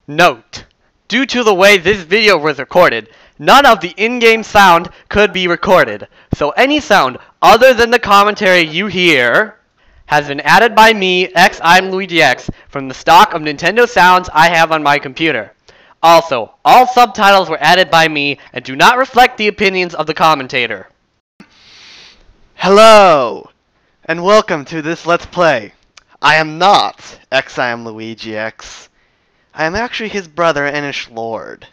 Note: due to the way this video was recorded, none of the in-game sound could be recorded, so any sound other than the commentary you hear has been added by me, I'm LuigiX, from the stock of Nintendo sounds I have on my computer. Also, all subtitles were added by me and do not reflect the opinions of the commentator. Hello, and welcome to this Let's Play. I am not I am LuigiX. I am actually his brother, Enish Lord.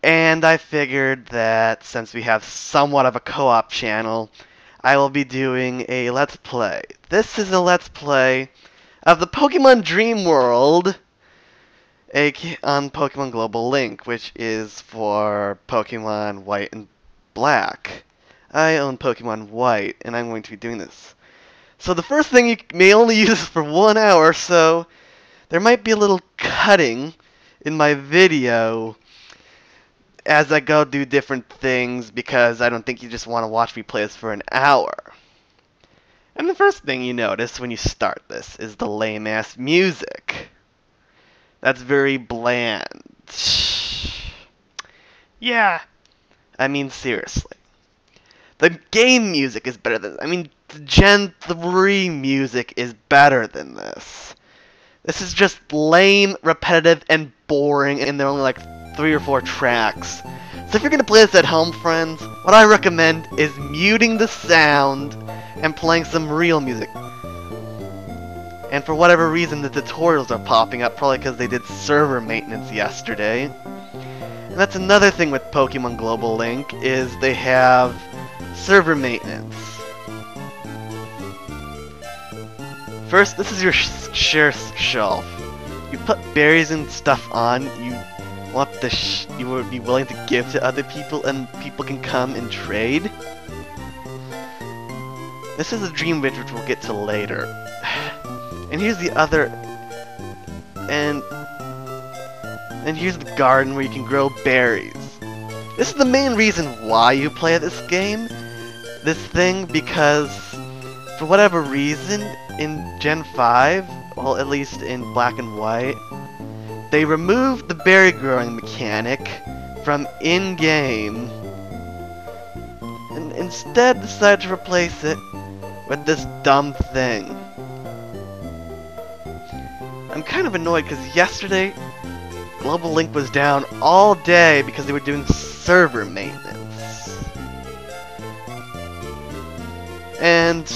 And I figured that since we have somewhat of a co-op channel, I will be doing a Let's Play. This is a Let's Play of the Pokemon Dream World on Pokemon Global Link, which is for Pokemon White and Black. I own Pokemon White, and I'm going to be doing this. So the first thing, you may only use this for 1 hour, so there might be a little cutting in my video as I go do different things, because I don't think you just want to watch me play this for an hour. And the first thing you notice when you start this is the lame-ass music. That's very bland. Yeah, I mean seriously. The game music is better than this. I mean, the Gen 3 music is better than this. This is just lame, repetitive, and boring, and there are only like 3 or 4 tracks. So if you're going to play this at home, friends, what I recommend is muting the sound and playing some real music. And for whatever reason, the tutorials are popping up, probably because they did server maintenance yesterday. And that's another thing with Pokemon Global Link, is they have server maintenance. First, this is your share shelf. You put berries and stuff on you want you would be willing to give to other people, and people can come and trade. This is a dream ridge, which we'll get to later. And here's the other, and here's the garden where you can grow berries. This is the main reason why you play this game, because for whatever reason, in Gen 5, well, at least in Black and White, they removed the berry growing mechanic from in-game, and instead decided to replace it with this dumb thing. I'm kind of annoyed because yesterday, Global Link was down all day because they were doing server maintenance. And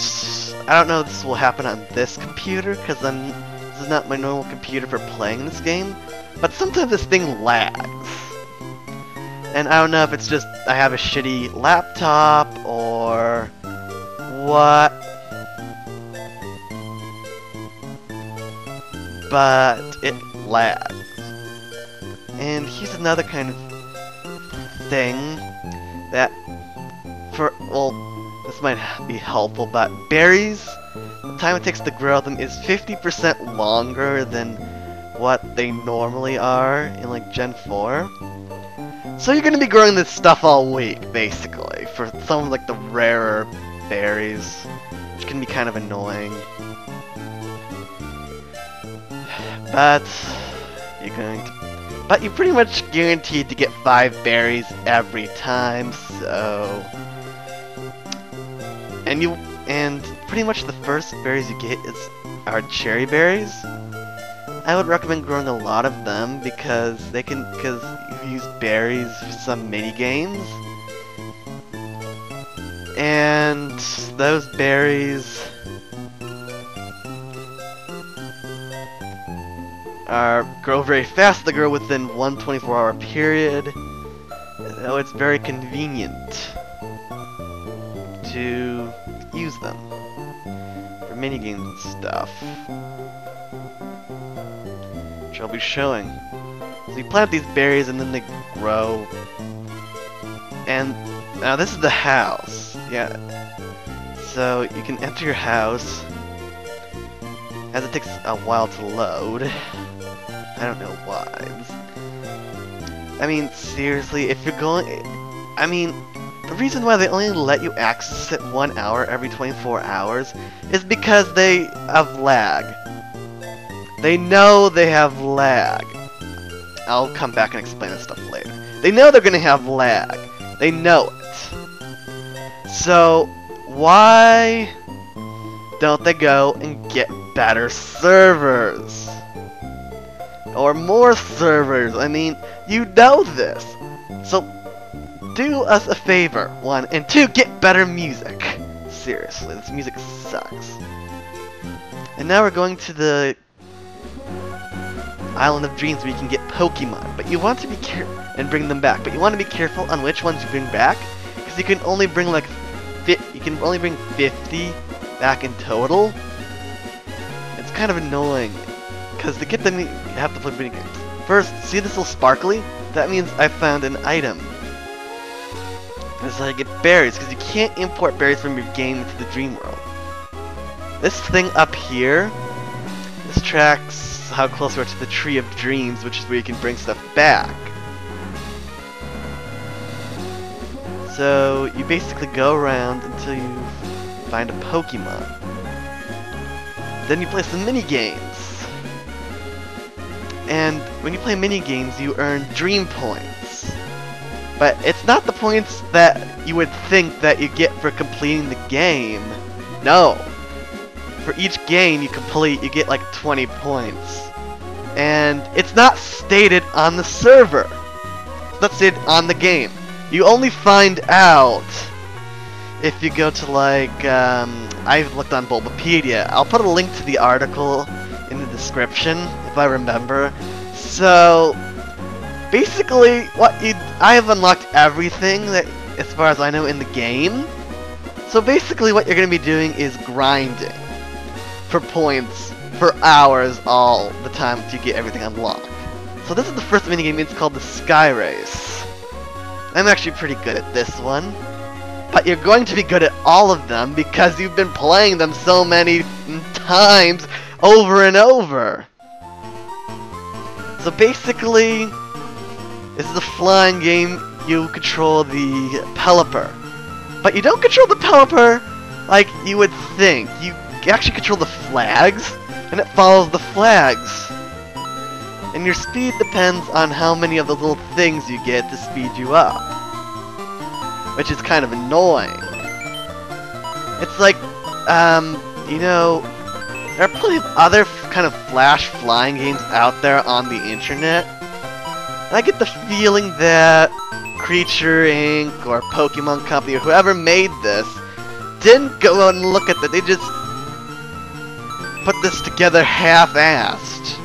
I don't know if this will happen on this computer, because this is not my normal computer for playing this game, but sometimes this thing lags. And I don't know if it's just I have a shitty laptop or what, but it lags. And here's another kind of thing that this might be helpful, but berries, the time it takes to grow them is 50% longer than what they normally are in like Gen 4. So you're gonna be growing this stuff all week, basically, for some of like the rarer berries, which can be kind of annoying. But you're pretty much guaranteed to get 5 berries every time, so. And pretty much the first berries you get are cherry berries. I would recommend growing a lot of them because you use berries for some mini games, and those berries grow very fast. They grow within 1 24-hour period, so it's very convenient to use them for minigames and stuff, which I'll be showing. So you plant these berries and then they grow. And now this is the house. Yeah. So you can enter your house, as it takes a while to load. I don't know why. I mean, seriously, if you're going... I mean, the reason why they only let you access it 1 hour every 24 hours is because they have lag. They know they have lag. I'll come back and explain this stuff later. They know they're gonna have lag. They know it. So, why don't they go and get better servers? Or more servers? I mean, you know this. So, do us a favor, 1, and 2, get better music. Seriously, this music sucks. And now we're going to the Island of Dreams where you can get Pokemon, but you want to be careful and bring them back. But you want to be careful on which ones you bring back, because you can only bring like 50 back in total. It's kind of annoying, because to get them you have to play mini games. First, see this little sparkly? That means I found an item. This is how you get berries, because you can't import berries from your game into the dream world. This thing up here, this tracks how close we are to the Tree of Dreams, which is where you can bring stuff back. So you basically go around until you find a Pokemon. Then you play some mini games. And when you play mini games, you earn dream points. But it's not the points that you would think that you get for completing the game. No. For each game you complete, you get like 20 points. And it's not stated on the server. It's not stated on the game. You only find out if you go to like, I've looked on Bulbapedia. I'll put a link to the article in the description if I remember. So, basically, I have unlocked everything that, as far as I know, in the game. So basically what you're going to be doing is grinding for points for hours all the time until you get everything unlocked. So this is the first minigame, it's called the Sky Race. I'm actually pretty good at this one. But you're going to be good at all of them because you've been playing them so many times over and over. So basically, this is a flying game. You control the Pelipper. But you don't control the Pelipper like you would think. You actually control the flags, and it follows the flags. And your speed depends on how many of the little things you get to speed you up. Which is kind of annoying. It's like, you know, there are plenty of other kind of flash flying games out there on the internet. And I get the feeling that Creature Inc. or Pokemon Company or whoever made this didn't go out and look at that. They just put this together half-assed.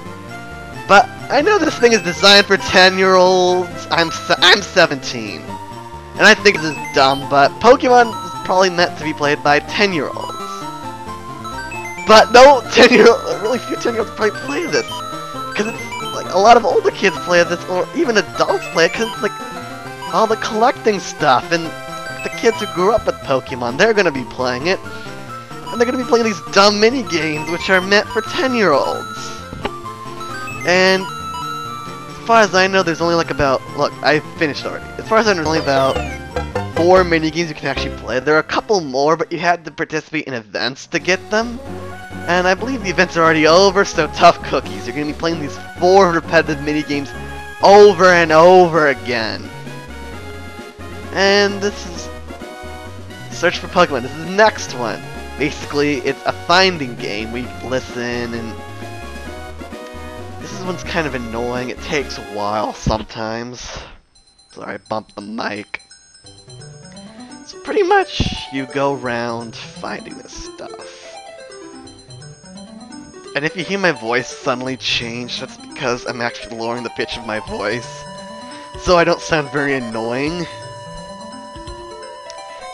But I know this thing is designed for 10-year-olds. I'm 17. And I think this is dumb, but Pokemon is probably meant to be played by 10-year-olds. But no 10-year-old, really few 10-year-olds probably play this. Because it's like a lot of older kids play this, or even adults play it, because it's like all the collecting stuff. And the kids who grew up with Pokemon, they're going to be playing it. And they're going to be playing these dumb mini-games, which are meant for 10-year-olds. And as far as I know, there's only like about... Look, I finished already. As far as I know, there's only about 4 mini-games you can actually play. There are a couple more, but you had to participate in events to get them. And I believe the events are already over, so tough cookies. You're going to be playing these 4 repetitive mini-games over and over again. And this is... Search for Pokemon. This is the next one. Basically, it's a finding game where you listen and... This one's kind of annoying. It takes a while sometimes. Sorry, I bumped the mic. So pretty much, you go around finding this stuff. And if you hear my voice suddenly change, that's because I'm actually lowering the pitch of my voice. So I don't sound very annoying.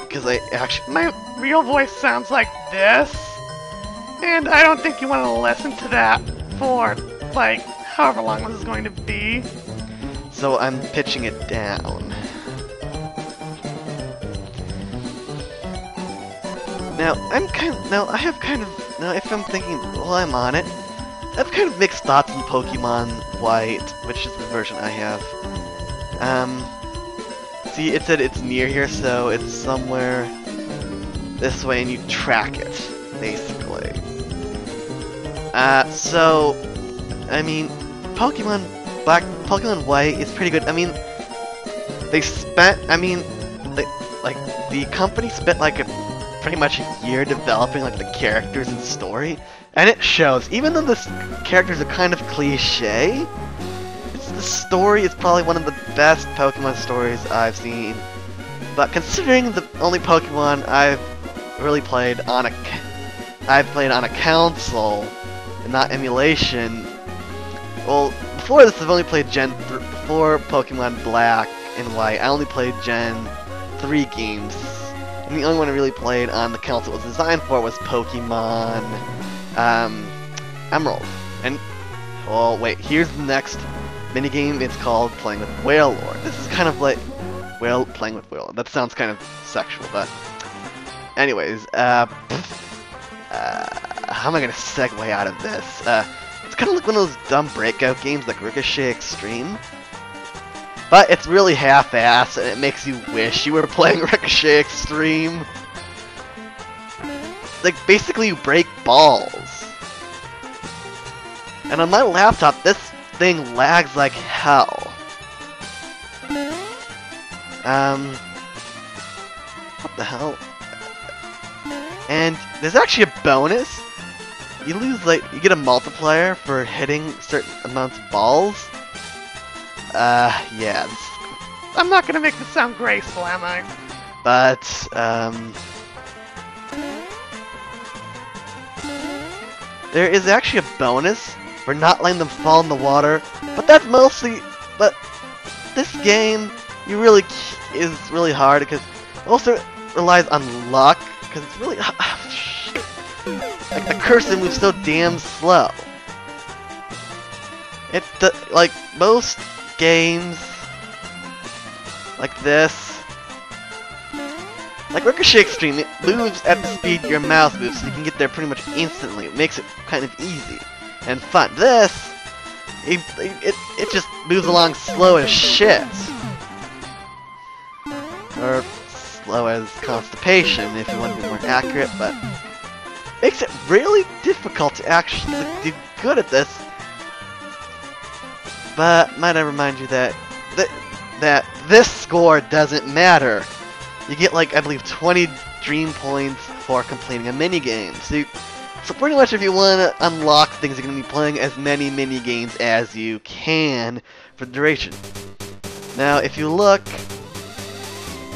Because my real voice sounds like this. And I don't think you want to listen to that for, like, however long this is going to be. So I'm pitching it down. Now, if I'm thinking while I'm on it, I have kind of mixed thoughts on Pokemon White, which is the version I have. See, it said it's near here, so it's somewhere this way, and you track it, basically. So, I mean, Pokemon Pokemon White is pretty good. I mean, they spent, like, the company spent like pretty much a year developing like the characters and story, and it shows. Even though the characters are kind of cliche, the story is probably one of the best Pokemon stories I've seen. But considering the only Pokemon I've really played on a console and not emulation. Well, before this I've only played before Pokemon Black and White. I only played Gen 3 games. And the only one I really played on the console it was designed for was Pokemon Emerald. And, well, wait, here's the next minigame. It's called Playing with Wailord. This is kind of like playing with Wailord. That sounds kind of sexual, but anyways, how am I gonna segue out of this? It's kind of like one of those dumb breakout games like Ricochet Extreme, but it's really half-assed and it makes you wish you were playing Ricochet Extreme. Like, basically you break balls. And on my laptop, this thing lags like hell. What the hell? And there's actually a bonus. You get a multiplier for hitting certain amounts of balls. Yeah. I'm not gonna make this sound graceful, am I? But, there is actually a bonus for not letting them fall in the water, but that's mostly, this game, is really hard because it also relies on luck, because it's really, like, the cursor moves so damn slow. Like, most games like this, like Ricochet Extreme, it moves at the speed your mouse moves, so you can get there pretty much instantly. It makes it kind of easy and fun. This, it just moves along slow as shit. Or slow as constipation, if you want to be more accurate, but makes it really difficult to actually do good at this. But might I remind you that this score doesn't matter. You get, like, I believe 20 dream points for completing a minigame. So pretty much if you want to unlock things, you're going to be playing as many minigames as you can for the duration. Now, if you look,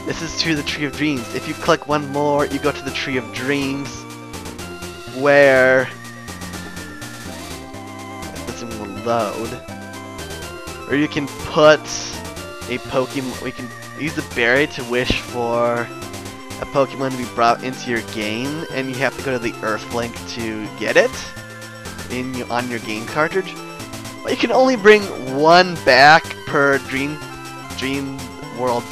this is to the Tree of Dreams. If you click one more, you go to the Tree of Dreams, where this one will load, or you can put a Pokemon. We can use a berry to wish for a Pokemon to be brought into your game, and you have to go to the Earthling to get it on your game cartridge. But you can only bring one back per Dream World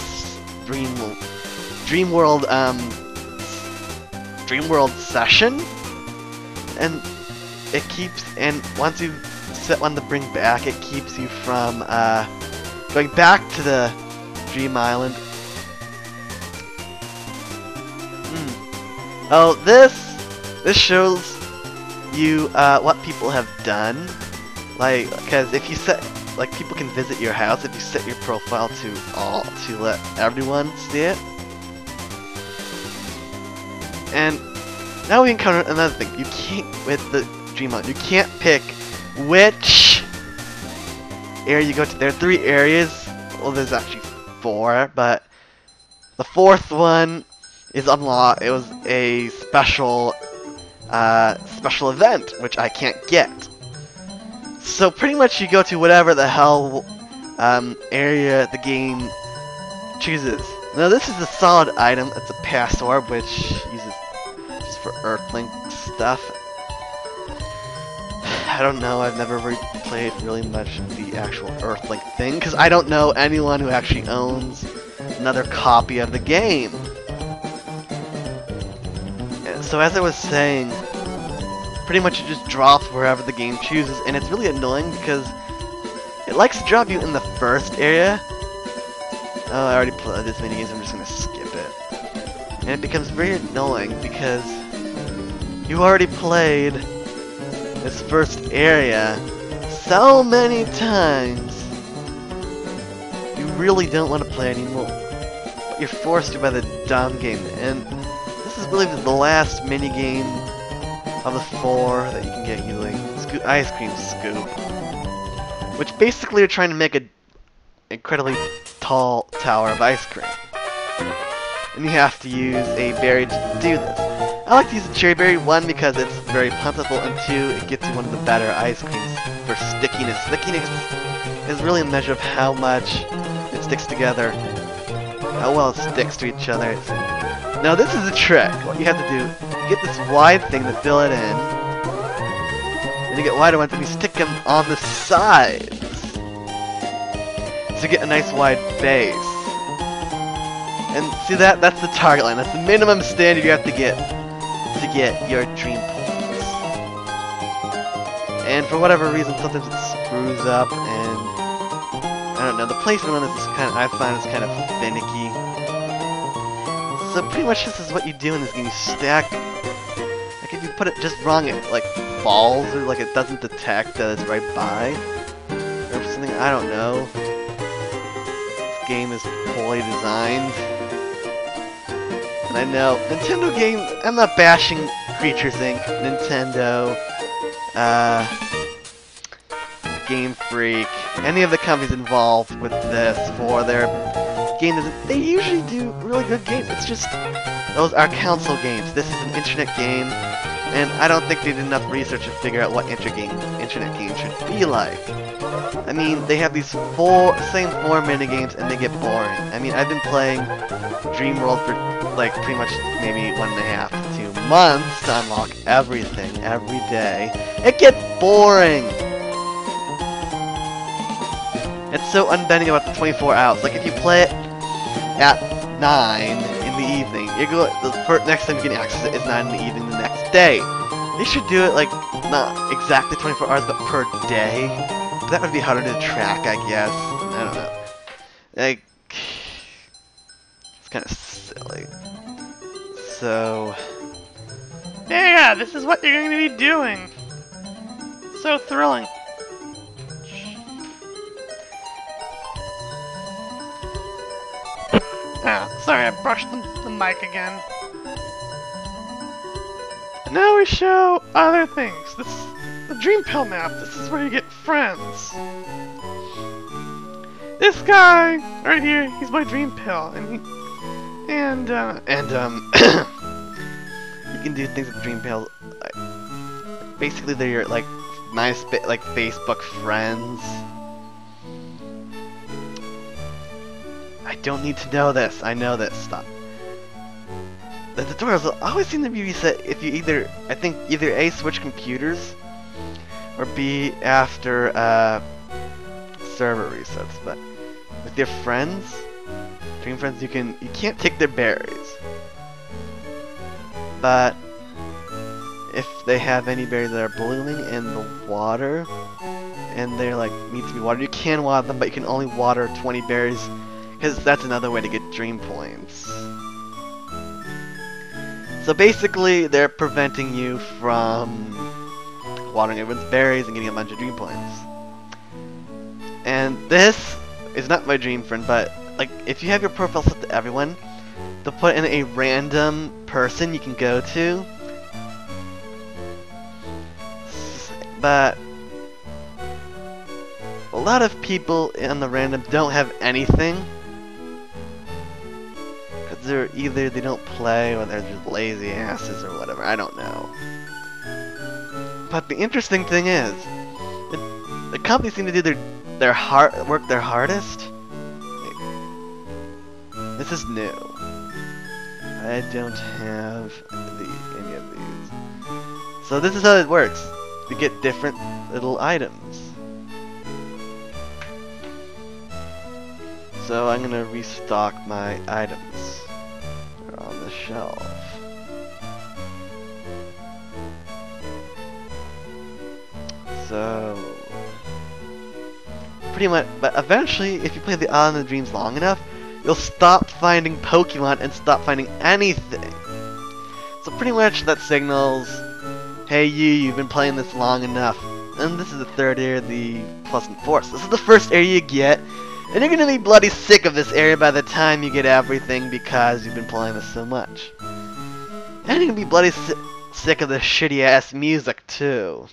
session, and once you set one to bring back, it keeps you from going back to the Dream Island. Oh, this shows you what people have done, like, because if you set, like, people can visit your house if you set your profile to let everyone see it. And now we encounter another thing. You can't, with the Dream Island, you can't pick which area you go to. There are 3 areas. Well, there's actually 4, but the 4th one is unlocked. It was a special event, which I can't get. So pretty much you go to whatever the hell area the game chooses. Now this is a solid item. It's a pass orb, which uses for Earthling stuff. I don't know. I've never played really much of the actual Earthling thing, because I don't know anyone who actually owns another copy of the game. So as I was saying, pretty much it just drops wherever the game chooses, and it's really annoying because it likes to drop you in the first area. Oh, I already played this minigame, so I'm just gonna skip it. And it becomes very annoying because you already played this first area so many times really don't want to play anymore. But you're forced to by the dumb game, and this is really the last mini game of the 4 that you can get easily. Ice Cream Scoop, which basically are trying to make an incredibly tall tower of ice cream. And you have to use a berry to do this. I like to use the cherry berry, 1 because it's very plentiful, and 2, it gets you one of the better ice creams for stickiness. Stickiness is really a measure of how much it sticks together, how well it sticks to each other. Now this is a trick. What you have to do, you get this wide thing to fill it in, and you get wider ones and you stick them on the sides to get a nice wide base. And see that's the target line. That's the minimum standard you have to get your dream points. And for whatever reason, sometimes it screws up, and I don't know. The placement on this is I find is kind of finicky. So pretty much this is what you do in this game. You stack. Like if you put it just wrong, it like falls, or like it doesn't detect that it's right by, or something. I don't know. This game is poorly designed. And I know, Nintendo games, I'm not bashing Creatures Inc., Nintendo, Game Freak, any of the companies involved with this for their game design. They usually do really good games. It's just, those are console games. This is an internet game, and I don't think they did enough research to figure out what internet games should be like. I mean, they have these same 4 minigames, and they get boring. I mean, I've been playing Dream World for like pretty much maybe 1.5 to 2 months to unlock everything every day. It gets boring. It's so unbending about the 24 hours. Like if you play it at 9 in the evening, the next time you can access it is 9 in the evening the next day. They should do it like not exactly 24 hours, but per day. But that would be harder to track, I guess. I don't know. Like, it's kind of silly. So, Yeah, this is what you're going to be doing. So thrilling. Oh, sorry, I brushed the mic again. Now we show other things. This is the Dream Pill map. This is where you get friends. This guy right here, he's my Dream Pill, and you can do things with Dream Pill. Basically, they're your like MySpace, like Facebook friends. I don't need to know this. I know this. Stop. The tutorials always seem to be reset if you either A, switch computers, or B, after server resets. But with your friends, dream friends, you can't take their berries. But if they have any berries that are blooming in the water, and they're like need to be watered, you can water them, but you can only water 20 berries, because that's another way to get dream points. So basically, they're preventing you from watering everyone's berries and getting a bunch of dream points. And this is not my dream friend, but like if you have your profile set to everyone, they'll put in a random person you can go to. But a lot of people in the random don't have anything. They're either they don't play or they're just lazy asses or whatever. I don't know. But the interesting thing is, the companies seem to do their hardest. This is new. I don't have any of these. So this is how it works. You get different little items. So I'm gonna restock my items. On the shelf. So pretty much, but eventually if you play the Island of Dreams long enough, you'll stop finding Pokemon and stop finding anything. So pretty much that signals, hey you've been playing this long enough. And this is the third area, the Pleasant Forest. This is the first area you get And you're gonna be bloody sick of this area by the time you get everything because you've been playing this so much. And you're gonna be bloody sick of the shitty ass music too.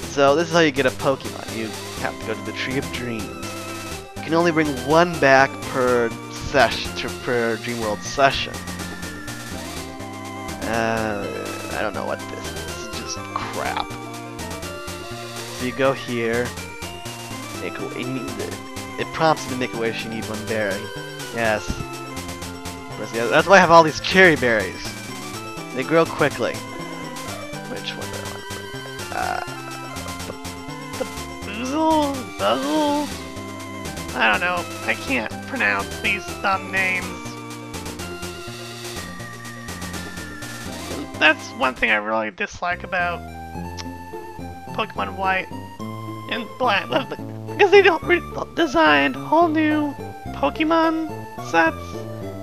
So this is how you get a Pokemon. You have to go to the Tree of Dreams. You can only bring one back per session, per Dream World session. I don't know what this is. This is just crap. So you go here. It prompts you to make a wish. You need one berry. Yes. That's why I have all these cherry berries. They grow quickly. Which one do I want? Buzzle? I don't know. I can't pronounce these dumb names. That's one thing I really dislike about Pokemon White and Black. Because they don't design whole new Pokemon sets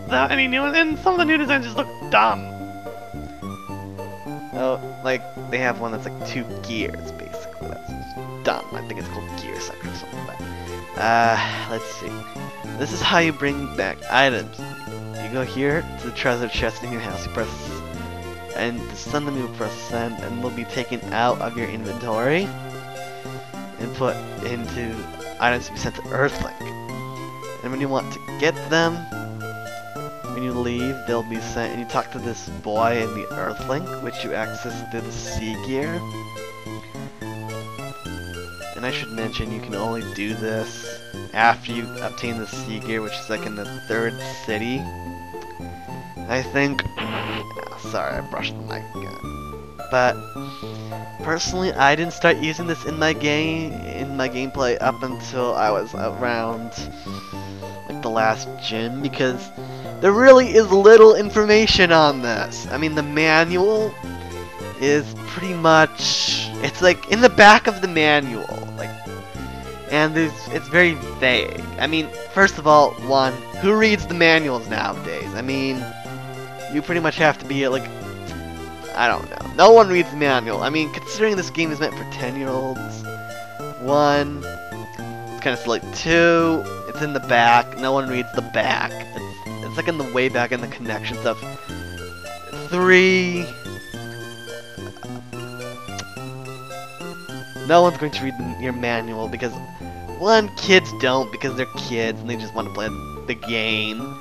without any new ones, and some of the new designs just look dumb. Oh, like, they have one that's like 2 gears, basically. That's dumb. I think it's called Gear Sector or something like that. Let's see. This is how you bring back items. You go here to the treasure chest in your house, you press, and to send them, you press send, and they'll be taken out of your inventory and put into items to be sent to Earthling. And when you want to get them, when you leave, they'll be sent, and you talk to this boy in the Earthling, which you access through the sea gear. And I should mention, you can only do this after you obtain the sea gear, which is like in the 3rd city, I think. Sorry, I brushed the mic again. But personally, I didn't start using this in my gameplay up until I was around like the last gym, because there really is little information on this. I mean, the manual is pretty much, it's like in the back of the manual, like, and it's very vague. I mean, first of all, who reads the manuals nowadays? I mean, you pretty much have to be like, I don't know. No one reads the manual. I mean, considering this game is meant for 10-year-olds, 1, it's kind of silly. 2, it's in the back. No one reads the back. It's like in the way back in the connection stuff. 3, no one's going to read your manual because 1, kids don't because they're kids and they just want to play the game.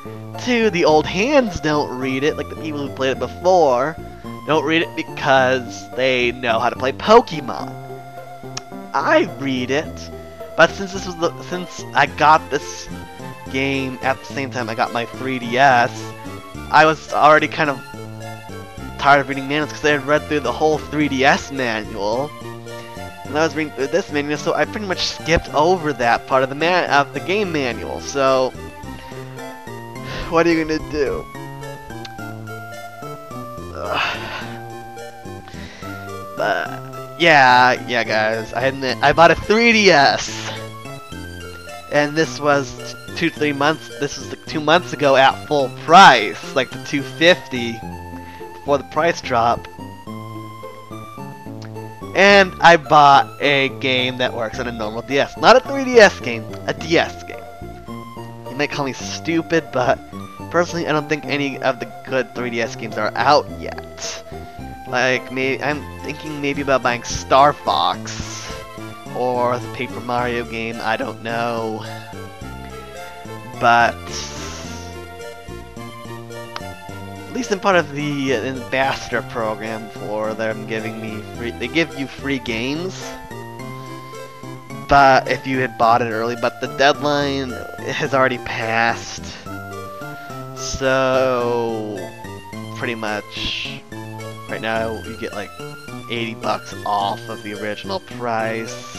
2, the old hands don't read it, like the people who played it before. don't read it because they know how to play Pokemon. I read it, but since I got this game at the same time I got my 3DS, I was already kind of tired of reading manuals because I had read through the whole 3DS manual, and I was reading through this manual, so I pretty much skipped over that part of the game manual. So, what are you gonna do? But yeah, guys, I admit I bought a 3DS, and this was 2-3 months. This was like 2 months ago at full price, like the $250 before the price drop. And I bought a game that works on a normal DS, not a 3DS game, a DS game. You might call me stupid, but personally, I don't think any of the good 3DS games are out yet. Like, I'm thinking maybe about buying Star Fox or the Paper Mario game. I don't know, but at least I'm part of the ambassador program for them giving me free. They give you free games, but if you had bought it early, but the deadline has already passed, so pretty much right now you get like $80 off of the original price.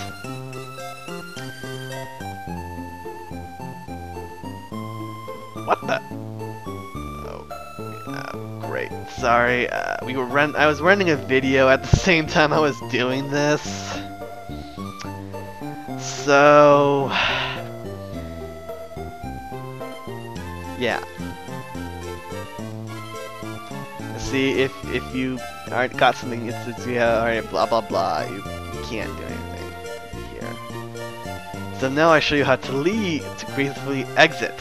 What the? Great. Sorry. I was running a video at the same time I was doing this. So yeah. See, if you already got something, it's yeah, alright, blah blah blah. You can't do anything here. So now I show you how to leave to gracefully exit.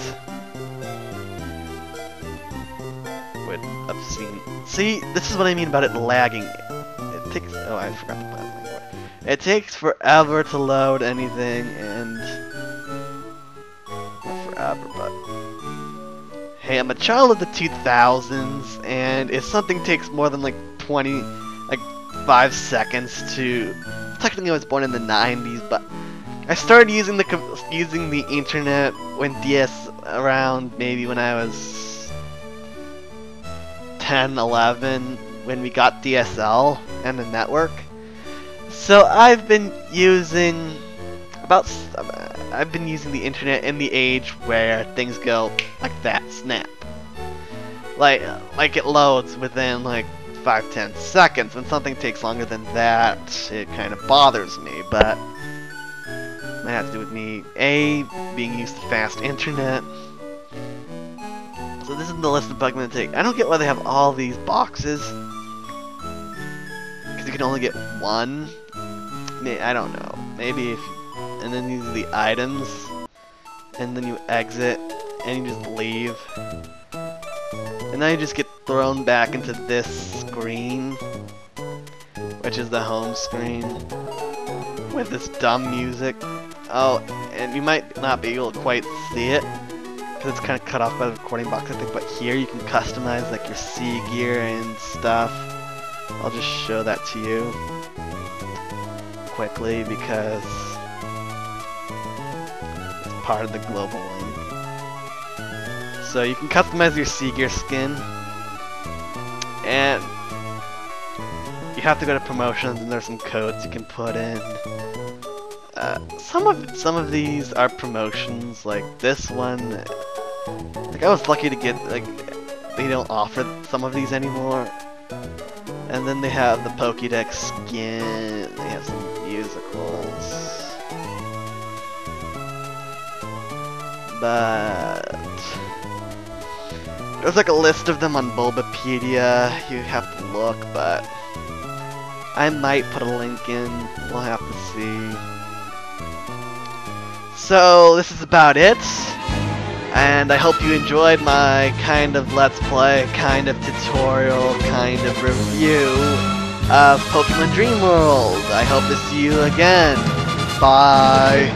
Obscene. See, this is what I mean about it lagging. It takes. Oh, I forgot to put it. It takes forever to load anything, and not forever, but hey, I'm a child of the 2000s, and if something takes more than like 5 seconds to, technically I was born in the 90s, but I started using the internet when DS around maybe when I was 10, 11, when we got DSL and the network. So I've been using the internet in the age where things go like that, snap. Like it loads within like 5-10 seconds. When something takes longer than that, it kind of bothers me, but it might have to do with me being used to fast internet. So this is the list of bugs I'm gonna take. I don't get why they have all these boxes, because you can only get one. I don't know. Maybe if, and then these are the items, and then you exit, and you just leave, and now you just get thrown back into this screen, which is the home screen, with this dumb music. Oh, and you might not be able to quite see it, it's kind of cut off by the recording box, I think, but here you can customize like your sea gear and stuff. I'll just show that to you quickly because it's part of the global link. So you can customize your sea gear skin, and you have to go to promotions, and there's some codes you can put in. Some of these are promotions, like this one. Like, I was lucky to get, like, they don't offer some of these anymore. And then they have the Pokédex skin, they have some musicals. But there's like a list of them on Bulbapedia, you have to look, but I might put a link in, we'll have to see. So, this is about it. And I hope you enjoyed my kind of let's play, kind of tutorial, kind of review of Pokemon Dream World. I hope to see you again. Bye.